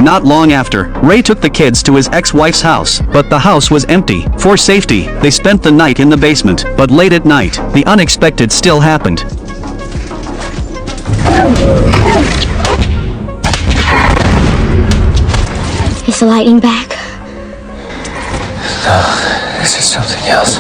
Not long after, Ray took the kids to his ex-wife's house, but the house was empty. For safety, they spent the night in the basement, but late at night, the unexpected still happened. Is the lightning back? No, this is something else.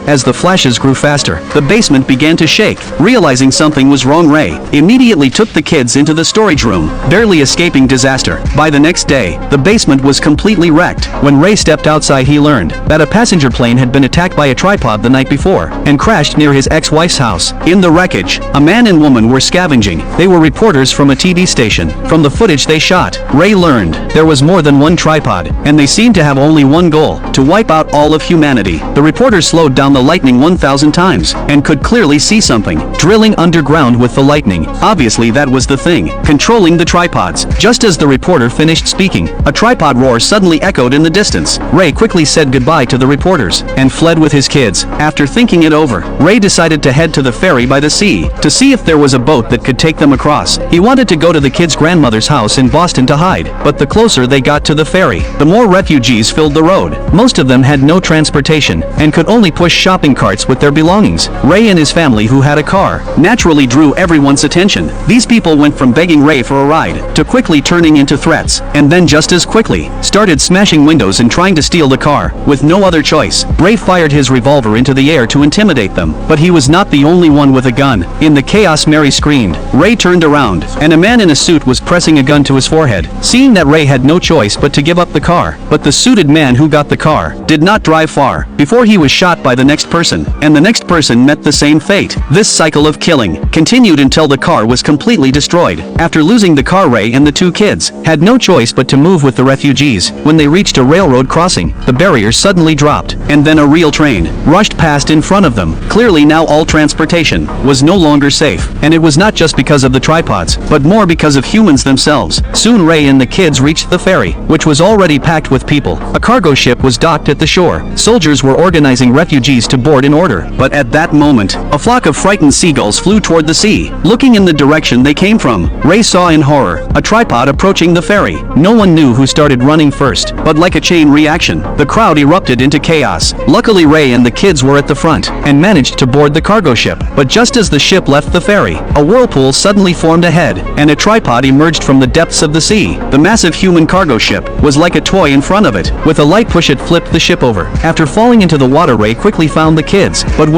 As the flashes grew faster, the basement began to shake. Realizing something was wrong, Ray immediately took the kids into the storage room, barely escaping disaster. By the next day, the basement was completely wrecked. When Ray stepped outside, he learned that a passenger plane had been attacked by a tripod the night before and crashed near his ex-wife's house. In the wreckage, a man and woman were scavenging. They were reporters from a TV station. From the footage they shot, Ray learned there was more than one tripod, and they seemed to have only one goal: to wipe out all of humanity. The reporters slowed down the lightning 1,000 times and could clearly see something drilling underground with the lightning. Obviously that was the thing controlling the tripods. Just as the reporter finished speaking, a tripod roar suddenly echoed in the distance. Ray quickly said goodbye to the reporters and fled with his kids. After thinking it over, Ray decided to head to the ferry by the sea to see if there was a boat that could take them across. He wanted to go to the kids' grandmother's house in Boston to hide, but the closer they got to the ferry, the more refugees filled the road. Most of them had no transportation and could only push shopping carts with their belongings. Ray and his family, who had a car, naturally drew everyone's attention. These people went from begging Ray for a ride to quickly turning into threats, and then just as quickly started smashing windows and trying to steal the car. With no other choice, Ray fired his revolver into the air to intimidate them, but he was not the only one with a gun. In the chaos, Mary screamed. Ray turned around, and a man in a suit was pressing a gun to his forehead. Seeing that, Ray had no choice but to give up the car, but the suited man who got the car did not drive far before he was shot by the next person, and the next person met the same fate. This cycle of killing continued until the car was completely destroyed. After losing the car, Ray and the two kids had no choice but to move with the refugees. When they reached a railroad crossing, the barrier suddenly dropped, and then a real train rushed past in front of them. Clearly now all transportation was no longer safe, and it was not just because of the tripods, but more because of humans themselves. Soon Ray and the kids reached the ferry, which was already packed with people. A cargo ship was docked at the shore. Soldiers were organizing refugees to board in order, but at that moment, a flock of frightened seagulls flew toward the sea. Looking in the direction they came from, Ray saw in horror a tripod approaching the ferry. No one knew who started running first, but like a chain reaction, the crowd erupted into chaos. Luckily, Ray and the kids were at the front and managed to board the cargo ship, but just as the ship left the ferry, a whirlpool suddenly formed ahead, and a tripod emerged from the depths of the sea. The massive human cargo ship was like a toy in front of it. With a light push, it flipped the ship over. After falling into the water, Ray quickly found the kids, but when